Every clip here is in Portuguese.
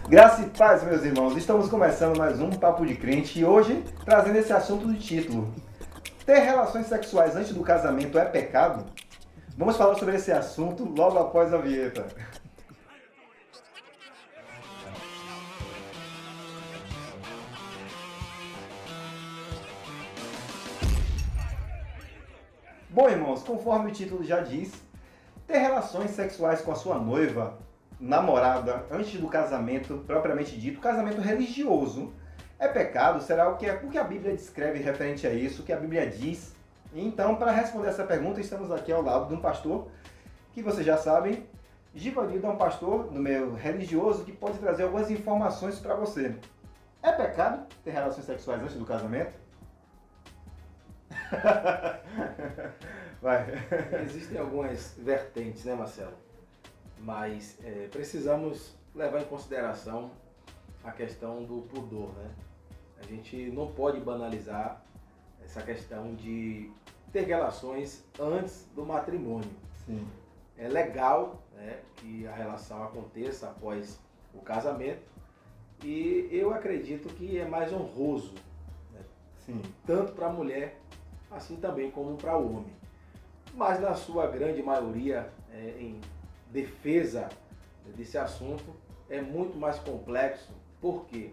Graça e paz, meus irmãos. Estamos começando mais um Papo de Crente e hoje trazendo esse assunto do título. Ter relações sexuais antes do casamento é pecado? Vamos falar sobre esse assunto logo após a vinheta. Bom, irmãos, conforme o título já diz, ter relações sexuais com a sua noiva, namorada, antes do casamento propriamente dito, casamento religioso, é pecado? Será o que é? Porque a Bíblia descreve referente a isso, o que a Bíblia diz. Então, para responder essa pergunta, estamos aqui ao lado de um pastor que vocês já sabem, Givanildo é um pastor no meio religioso que pode trazer algumas informações para você. É pecado ter relações sexuais antes do casamento? Vai. Existem algumas vertentes, né, Marcelo? Mas precisamos levar em consideração a questão do pudor, né? A gente não pode banalizar essa questão de ter relações antes do matrimônio. Sim. É legal, né, que a relação aconteça após o casamento e eu acredito que é mais honroso, né? Sim. Tanto para a mulher, assim também como para o homem. Mas na sua grande maioria, em defesa desse assunto, é muito mais complexo. Por quê?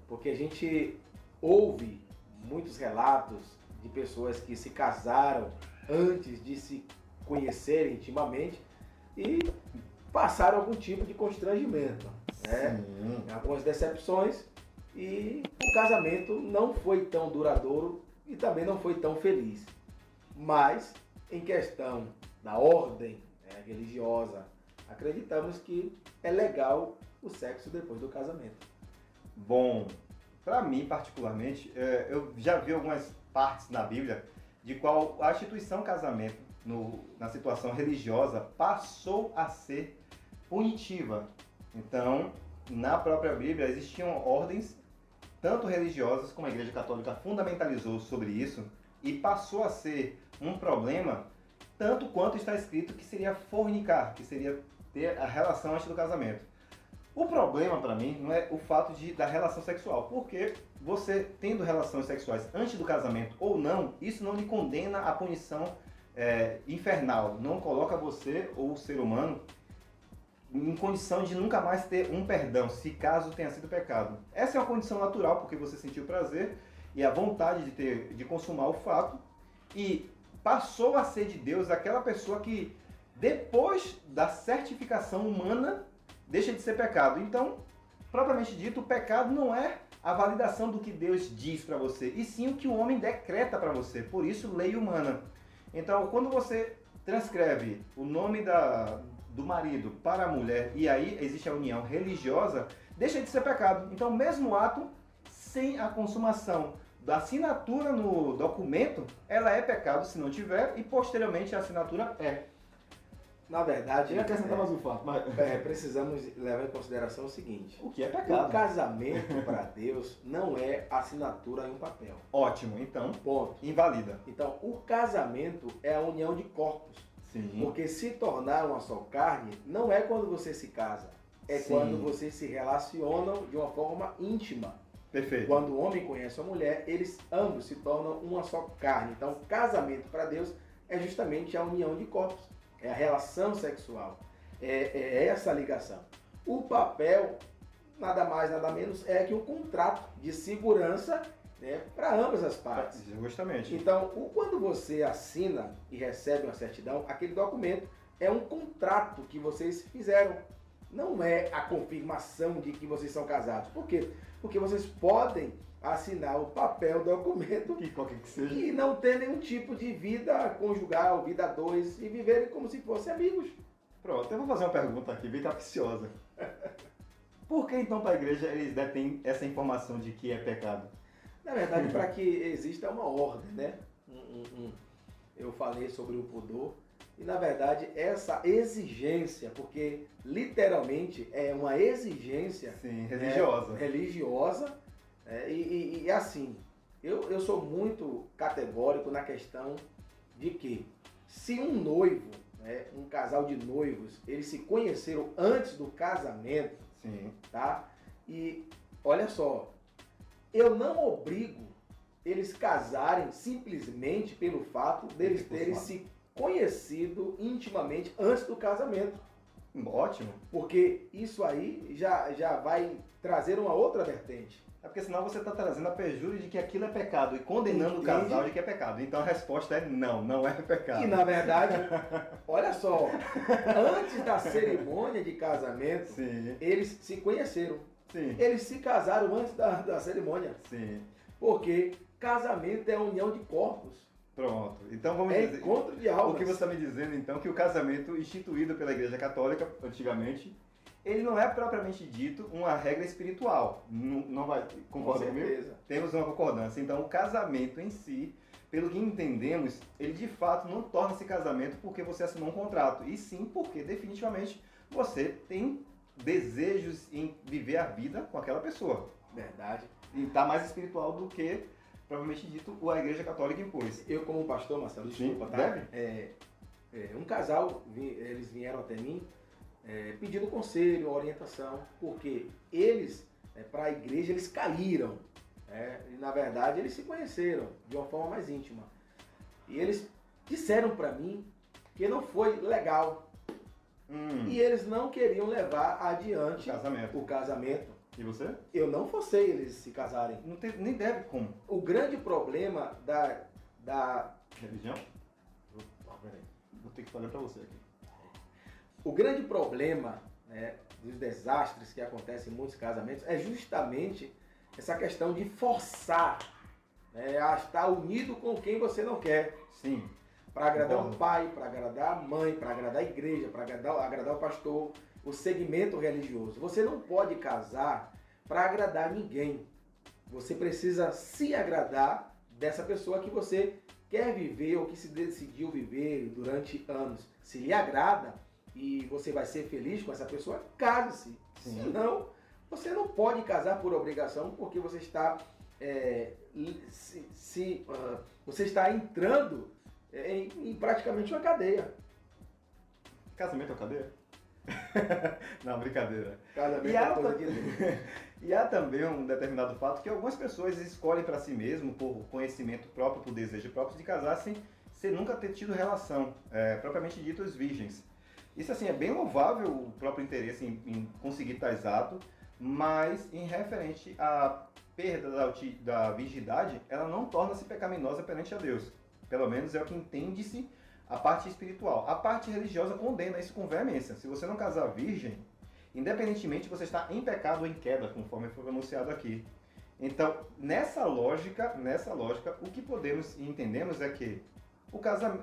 Porque a gente ouve muitos relatos de pessoas que se casaram antes de se conhecerem intimamente e passaram algum tipo de constrangimento, né? Algumas decepções, e o casamento não foi tão duradouro e também não foi tão feliz. Mas, em questão da ordem, né, religiosa, acreditamos que é legal o sexo depois do casamento. Bom, para mim particularmente, eu já vi algumas partes na Bíblia de qual a instituição casamento, na situação religiosa, passou a ser punitiva. Então, na própria Bíblia existiam ordens, tanto religiosas como a Igreja Católica fundamentalizou sobre isso, e passou a ser um problema, tanto quanto está escrito que seria fornicar, que seria ter a relação antes do casamento. O problema para mim não é o fato da relação sexual, porque você tendo relações sexuais antes do casamento ou não, isso não lhe condena a punição infernal, não coloca você ou o ser humano em condição de nunca mais ter um perdão, se caso tenha sido pecado. Essa é uma condição natural, porque você sentiu prazer e a vontade de consumar o fato, e passou a ser de Deus aquela pessoa que, depois da certificação humana, deixa de ser pecado. Então, propriamente dito, o pecado não é a validação do que Deus diz para você, e sim o que o homem decreta para você. Por isso, lei humana. Então, quando você transcreve o nome do marido para a mulher e aí existe a união religiosa, deixa de ser pecado. Então, mesmo ato, sem a consumação da assinatura no documento, ela é pecado se não tiver, e posteriormente a assinatura é. Na verdade, Eu ia acrescentar mais um fato, mas... precisamos levar em consideração o seguinte: o que é o pecado? casamento para Deus não é assinatura em um papel. Ótimo, então, Ponto. invalida. Então, o casamento é a união de corpos. Sim. Porque se tornar uma só carne não é quando você se casa, é Sim. quando vocês se relacionam de uma forma íntima. Perfeito. Quando o homem conhece a mulher, eles ambos se tornam uma só carne. Então, o casamento para Deus é justamente a união de corpos, é a relação sexual, é essa ligação. O papel, nada mais, nada menos, é que um contrato de segurança, né, para ambas as partes. Justamente. Então, quando você assina e recebe uma certidão, aquele documento é um contrato que vocês fizeram. Não é a confirmação de que vocês são casados. Por quê? Porque vocês podem assinar o papel, o documento, Que qualquer que seja. e não ter nenhum tipo de vida conjugal, vida a dois, e viverem como se fossem amigos. Pronto, eu vou fazer uma pergunta aqui, bem capciosa. Por que então para a igreja eles detêm essa informação de que é pecado? Na verdade, para que exista uma ordem, né? Eu falei sobre o pudor, e na verdade essa exigência, porque literalmente é uma exigência, sim, religiosa. Religiosa, e assim, eu sou muito categórico na questão de que se um noivo, né, um casal de noivos, eles se conheceram antes do casamento, Sim. tá? E olha só, eu não obrigo eles casarem simplesmente pelo fato deles terem se conhecido intimamente antes do casamento. Ótimo. Porque isso aí já vai trazer uma outra vertente. É porque senão você está trazendo a perjúria de que aquilo é pecado e condenando o casal de que é pecado. Então a resposta é não, não é pecado. E na verdade, olha só, antes da cerimônia de casamento, Sim. eles se conheceram. Sim. Eles se casaram antes da cerimônia. Sim. Porque casamento é a união de corpos. Pronto. Então vamos É dizer. encontro de almas. O que você está me dizendo então que o casamento instituído pela Igreja Católica antigamente, ele não é propriamente dito uma regra espiritual. Não vai concordar Com comigo? certeza. Temos uma concordância. Então o casamento em si, pelo que entendemos, ele de fato não torna-se casamento porque você assinou um contrato, e sim porque definitivamente você tem desejos em viver a vida com aquela pessoa. Verdade. E está mais espiritual do que provavelmente dito a Igreja Católica impôs. Eu como pastor, Marcelo, desculpa, tá? Deve? Um casal, eles vieram até mim pedindo conselho, orientação, porque eles, para a igreja, eles caíram. E na verdade eles se conheceram de uma forma mais íntima. E eles disseram para mim que não foi legal. E eles não queriam levar adiante o casamento. E você? Eu não forcei eles se casarem. Não tem, nem deve como. O grande problema da Religião? Vou ter que falar para você aqui. O grande problema, dos desastres que acontecem em muitos casamentos é justamente essa questão de forçar, a estar unido com quem você não quer. Sim. Para agradar o pai, para agradar a mãe, para agradar a igreja, para agradar o pastor, o segmento religioso. Você não pode casar para agradar ninguém. Você precisa se agradar dessa pessoa que você quer viver ou que se decidiu viver durante anos. Se lhe agrada e você vai ser feliz com essa pessoa, case-se. Senão, você não pode casar por obrigação porque você está, você está entrando em praticamente uma cadeia. Casamento é uma cadeia? Não, brincadeira. Casamento é coisa de Deus. E há também um determinado fato que algumas pessoas escolhem para si mesmo, por conhecimento próprio, por desejo próprio, de casar sem nunca ter tido relação, propriamente dito, os virgens. Isso assim é bem louvável, o próprio interesse em conseguir tais atos, mas em referente à perda da virgindade, ela não torna-se pecaminosa perante a Deus. Pelo menos é o que entende-se a parte espiritual. A parte religiosa condena isso com veemência. Se você não casar virgem, independentemente você está em pecado ou em queda, conforme foi anunciado aqui. Então, nessa lógica, o que podemos e entendemos é que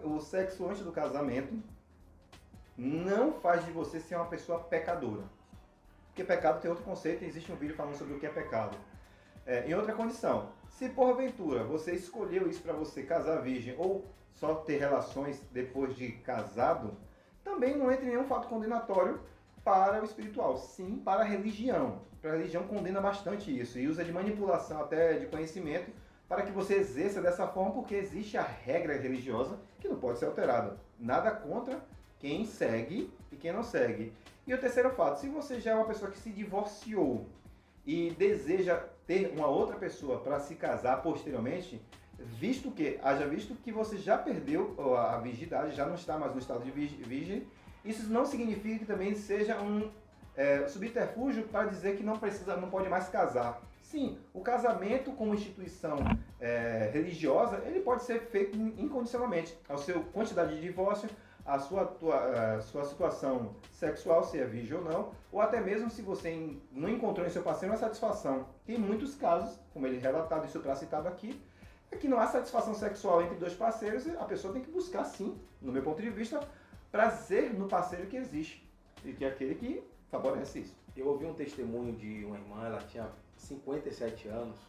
o sexo antes do casamento não faz de você ser uma pessoa pecadora. Porque pecado tem outro conceito, existe um vídeo falando sobre o que é pecado. Em outra condição, se porventura você escolheu isso para você casar virgem ou só ter relações depois de casado, também não entra em nenhum fato condenatório para o espiritual, sim para a religião. A religião condena bastante isso e usa de manipulação até de conhecimento para que você exerça dessa forma, porque existe a regra religiosa que não pode ser alterada. Nada contra quem segue e quem não segue. E o terceiro fato, se você já é uma pessoa que se divorciou e deseja ter uma outra pessoa para se casar posteriormente, haja visto que você já perdeu a virgindade, já não está mais no estado de virgem, isso não significa que também seja um subterfúgio para dizer que não pode mais casar. Sim, o casamento como instituição religiosa, ele pode ser feito incondicionalmente. A sua quantidade de divórcio, a sua situação sexual, se é virgem ou não, ou até mesmo se você não encontrou em seu parceiro uma satisfação. Tem muitos casos, como ele relatado, isso para citado aqui, é que não há satisfação sexual entre dois parceiros e a pessoa tem que buscar, sim, no meu ponto de vista, prazer no parceiro que existe e que é aquele que favorece isso. Eu ouvi um testemunho de uma irmã, ela tinha 57 anos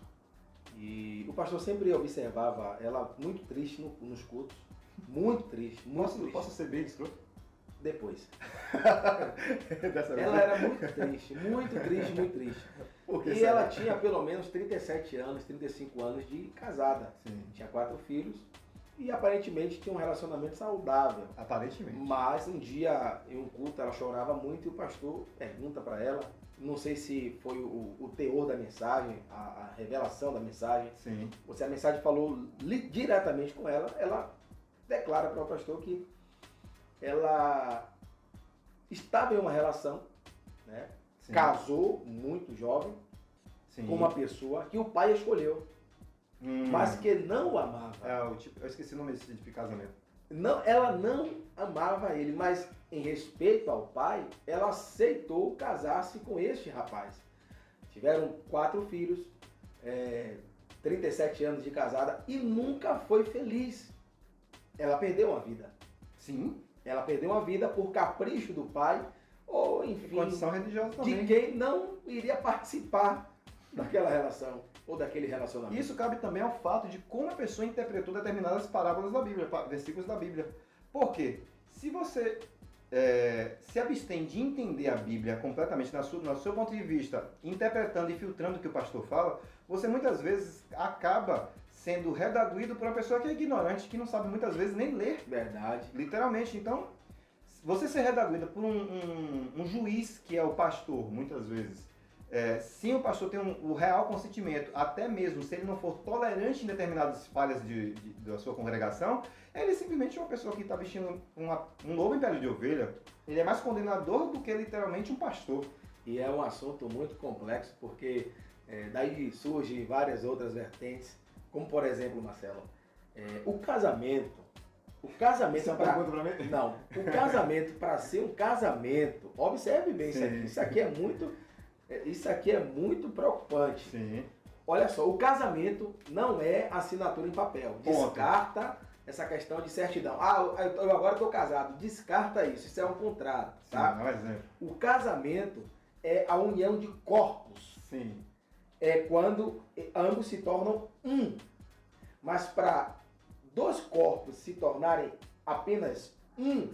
e o pastor sempre observava ela muito triste nos cultos. Muito triste, muito triste. Posso ser bem escroto? Depois. Dessa vez. Ela era muito triste, muito triste, muito triste. E ela tinha pelo menos 37 anos, 35 anos de casada. Sim. Tinha 4 filhos e aparentemente tinha um relacionamento saudável. Aparentemente. Mas um dia, em um culto, ela chorava muito e o pastor pergunta para ela não sei se foi o teor da mensagem, a revelação da mensagem. Sim. A mensagem falou diretamente com ela, ela declara para o pastor que ela estava em uma relação, né? Sim. Casou muito jovem, Sim. com uma pessoa que o pai escolheu, mas que não o amava. Eu esqueci o nome desse tipo de casamento. Não, ela não amava ele, mas em respeito ao pai, ela aceitou casar-se com este rapaz. Tiveram 4 filhos, 37 anos de casada e nunca foi feliz. Ela perdeu uma vida. Sim. Ela perdeu uma vida por capricho do pai, ou enfim, Condição religiosa também. de quem não iria participar daquela relação ou daquele relacionamento. Isso cabe também ao fato de como a pessoa interpretou determinadas parábolas da Bíblia, versículos da Bíblia. Por quê? Se você se abstém de entender a Bíblia completamente no seu ponto de vista, interpretando e filtrando o que o pastor fala, você muitas vezes acaba sendo redaguido por uma pessoa que é ignorante, que não sabe muitas vezes nem ler. Verdade. Literalmente. Então, você ser redaguida por um juiz que é o pastor, muitas vezes, sim, o pastor tem o real consentimento, até mesmo se ele não for tolerante em determinadas falhas da sua congregação, ele simplesmente é uma pessoa que está vestindo um lobo em pele de ovelha. Ele é mais condenador do que literalmente um pastor. E é um assunto muito complexo, porque daí surgem várias outras vertentes, como por exemplo, Marcelo, o casamento. O casamento Você para pergunta pra mim? Não, o casamento para ser um casamento, observe bem isso aqui. Isso aqui é muito preocupante. Sim. Olha só, o casamento não é assinatura em papel. Ponto. Descarta essa questão de certidão. Eu agora estou casado. Descarta isso. Isso é um contrato, tá? Sim, é um exemplo. O casamento é a união de corpos. Sim. É quando ambos se tornam um. Mas para 2 corpos se tornarem apenas um,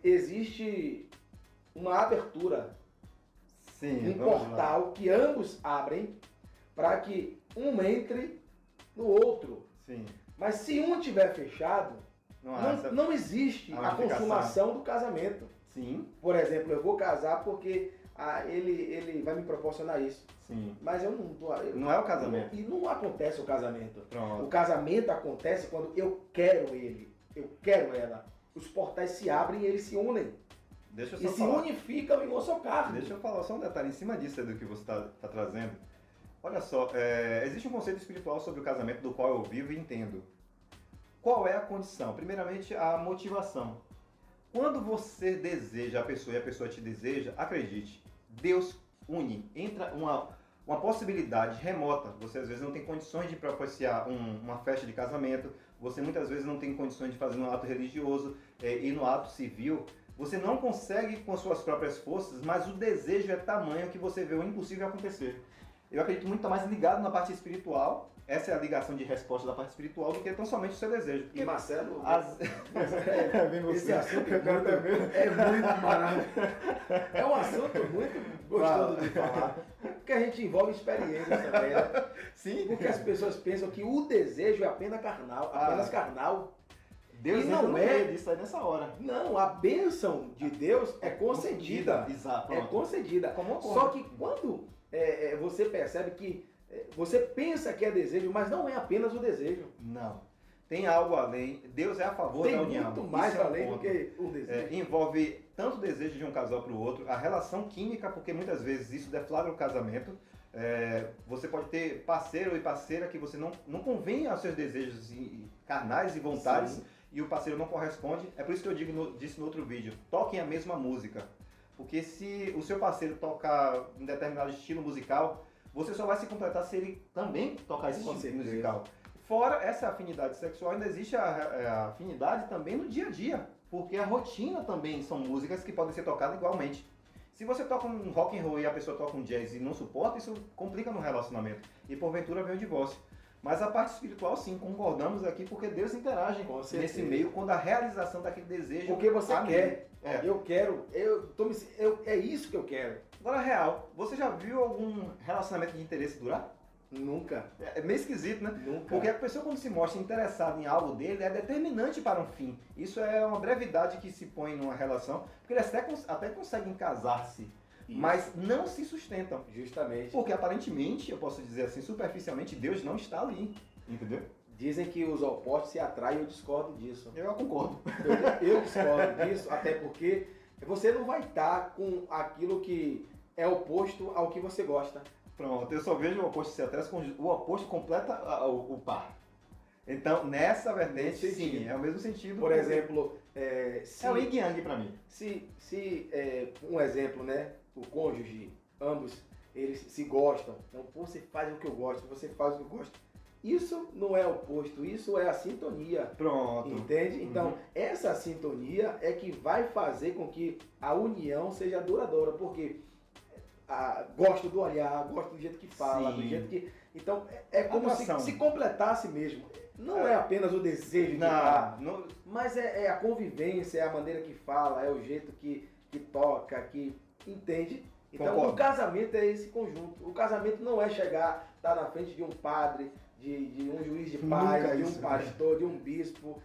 existe uma abertura, Sim, um vamos lá. portal que ambos abrem para que um entre no outro. Sim. Mas se um tiver fechado, não existe a a unificação. consumação do casamento. Sim. Por exemplo, eu vou casar porque ele vai me proporcionar isso. Sim. Mas eu não tô. Não é o casamento. E não acontece o casamento. Pronto. O casamento acontece quando eu quero ele, eu quero ela. Os portais se abrem e eles se unem. Deixa eu E só se falar. unificam em uma só carne. Deixa eu falar só um detalhe em cima disso do que você está trazendo. Olha só, existe um conceito espiritual sobre o casamento do qual eu vivo e entendo. Qual é a condição? Primeiramente, a motivação. Quando você deseja a pessoa e a pessoa te deseja, acredite, Deus une. Entra uma possibilidade remota. Você às vezes não tem condições de propiciar uma festa de casamento, você muitas vezes não tem condições de fazer um ato religioso e no ato civil. Você não consegue com as suas próprias forças, mas o desejo é tamanho que você vê o impossível acontecer. Eu acredito muito mais ligado na parte espiritual, essa é a ligação de resposta da parte espiritual, do que tão somente o seu desejo. Porque E Marcelo, esse assunto é muito maravilhoso. É um assunto muito gostoso de falar, porque a gente envolve experiências também, né? Sim. Porque as pessoas pensam que o desejo é apenas carnal, carnal. Deus E não não é disso aí nessa hora. Não, a bênção de Deus é concedida. Exato. É concedida. Só que quando você percebe que você pensa que é desejo, mas não é apenas o desejo. Não. Tem algo além. Deus é a favor Tem da união. muito mais Isso é um além do ponto. que o desejo. Envolve tanto o desejo de um casal para o outro, a relação química, porque muitas vezes isso deflagra o casamento. Você pode ter parceiro e parceira que você não convém aos seus desejos carnais e vontades. Sim. E o parceiro não corresponde. É por isso que eu disse no outro vídeo, toquem a mesma música. Porque se o seu parceiro tocar um determinado estilo musical, você só vai se completar se ele também tocar esse estilo musical. Fora essa afinidade sexual, ainda existe a afinidade também no dia a dia. Porque a rotina também são músicas que podem ser tocadas igualmente. Se você toca um rock and roll e a pessoa toca um jazz e não suporta, isso complica no relacionamento. E porventura vem o divórcio. Mas a parte espiritual, sim, concordamos aqui, porque Deus interage nesse meio quando a realização daquele desejo... Porque você quer. Eu quero, é isso que eu quero. Agora, real, você já viu algum relacionamento de interesse durar? Nunca. É meio esquisito, né? Nunca. Porque a pessoa, quando se mostra interessada em algo dele, é determinante para um fim. Isso é uma brevidade que se põe numa relação, porque eles até conseguem casar-se. mas não se sustentam. Justamente. Porque aparentemente, eu posso dizer assim, superficialmente, Deus não está ali, entendeu? Dizem que os opostos se atraem, eu discordo disso. Eu concordo. Eu discordo disso, até porque você não vai estar com aquilo que é oposto ao que você gosta. Pronto, eu só vejo o oposto se atrai, o oposto completa o par. Então, nessa vertente, sim, é o mesmo sentido. Por exemplo, é o yin yang para mim. Um exemplo, né? O cônjuge, ambos, eles se gostam. Então, você faz o que eu gosto, você faz o que eu gosto. Isso não é oposto, isso é a sintonia. Pronto. Entende? Então, essa sintonia é que vai fazer com que a união seja duradoura, porque gosto do olhar, gosto do jeito que fala, do jeito que... Então, é como se completasse mesmo. Não é apenas o desejo de dar, mas é a convivência, é a maneira que fala, é o jeito que toca, que entende. Então, Concordo. O casamento é esse conjunto. O casamento não é chegar, estar na frente de um padre, de um juiz de paz, de um pastor, de um bispo.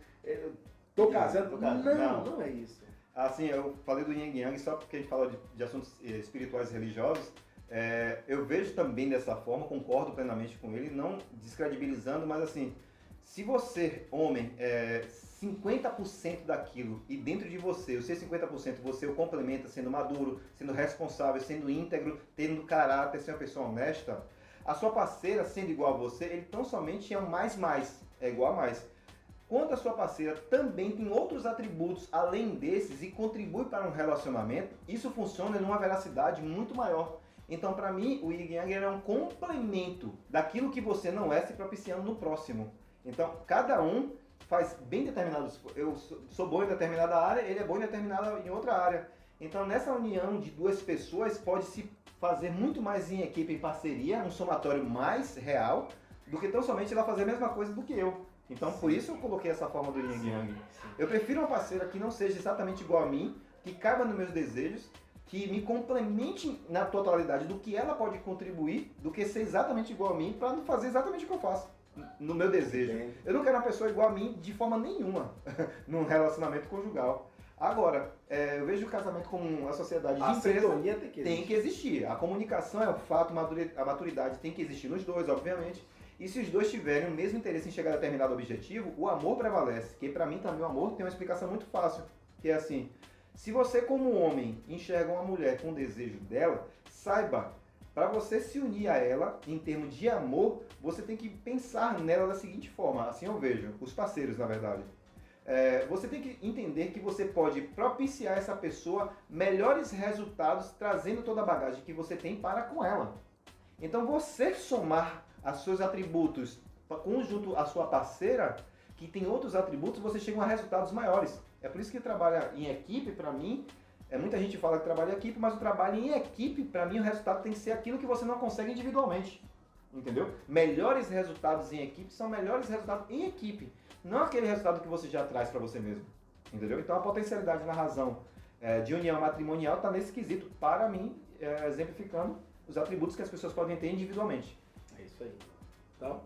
Estou casando. Não é isso. Assim, eu falei do yin yang só porque a gente fala de assuntos espirituais e religiosos. Eu vejo também dessa forma, concordo plenamente com ele, não descredibilizando, mas assim, se você, homem, 50% daquilo e dentro de você, os seus 50%, você o complementa sendo maduro, sendo responsável, sendo íntegro, tendo caráter, sendo uma pessoa honesta, a sua parceira sendo igual a você, ele tão somente é um mais, é igual a mais. Quando a sua parceira também tem outros atributos além desses e contribui para um relacionamento, isso funciona numa veracidade muito maior. Então, para mim, o Yin Yang é um complemento daquilo que você não é se propiciando no próximo. Então, cada um faz bem determinados... Eu sou bom em determinada área, ele é bom em outra área. Então, nessa união de duas pessoas, pode se fazer muito mais em equipe, em parceria, um somatório mais real, do que tão somente ela fazer a mesma coisa do que eu. Então, por isso eu coloquei essa forma do Yin Yang. Eu prefiro uma parceira que não seja exatamente igual a mim, que caiba nos meus desejos, que me complemente na totalidade do que ela pode contribuir, do que ser exatamente igual a mim para não fazer exatamente o que eu faço no meu desejo. Entendi. Eu não quero uma pessoa igual a mim de forma nenhuma num relacionamento conjugal. Agora, eu vejo o casamento como uma sociedade de empresa. Sintonia tem que existir. A comunicação é o fato, a maturidade tem que existir nos dois, obviamente. E se os dois tiverem o mesmo interesse em chegar a determinado objetivo, o amor prevalece. Que para mim também o amor tem uma explicação muito fácil, que é assim: se você como homem enxerga uma mulher com o desejo dela, saiba, para você se unir a ela em termos de amor, você tem que pensar nela da seguinte forma, assim eu vejo, os parceiros na verdade. Você tem que entender que você pode propiciar a essa pessoa melhores resultados trazendo toda a bagagem que você tem para com ela. Então você somar os seus atributos conjunto à sua parceira, que tem outros atributos, você chega a resultados maiores. É por isso que trabalhar em equipe, para mim, muita gente fala que trabalha em equipe, mas o trabalho em equipe, para mim, o resultado tem que ser aquilo que você não consegue individualmente. Entendeu? Melhores resultados em equipe são melhores resultados em equipe, não aquele resultado que você já traz para você mesmo. Entendeu? Então a potencialidade na razão de união matrimonial está nesse quesito, para mim, exemplificando os atributos que as pessoas podem ter individualmente. É isso aí. Então,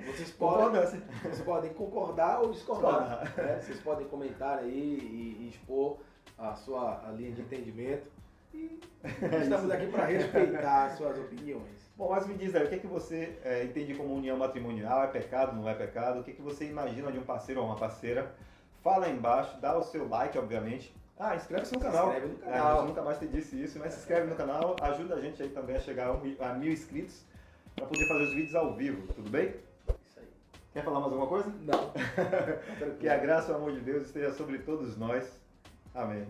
vocês podem concordar ou discordar. Né? Vocês podem comentar aí e expor a sua linha de entendimento. E estamos aqui para respeitar as suas opiniões. Bom, mas me diz aí, o que é que você entende como união matrimonial? É pecado, não é pecado? O que é que você imagina de um parceiro ou uma parceira? Fala aí embaixo, dá o seu like, obviamente. Inscreve-se no canal. Se inscreve no canal. Eu nunca mais te disse isso, mas se inscreve no canal, ajuda a gente aí também a chegar a 1.000 inscritos para poder fazer os vídeos ao vivo, tudo bem? Isso aí. Quer falar mais alguma coisa? Não. Que a graça e o amor de Deus esteja sobre todos nós. Amém.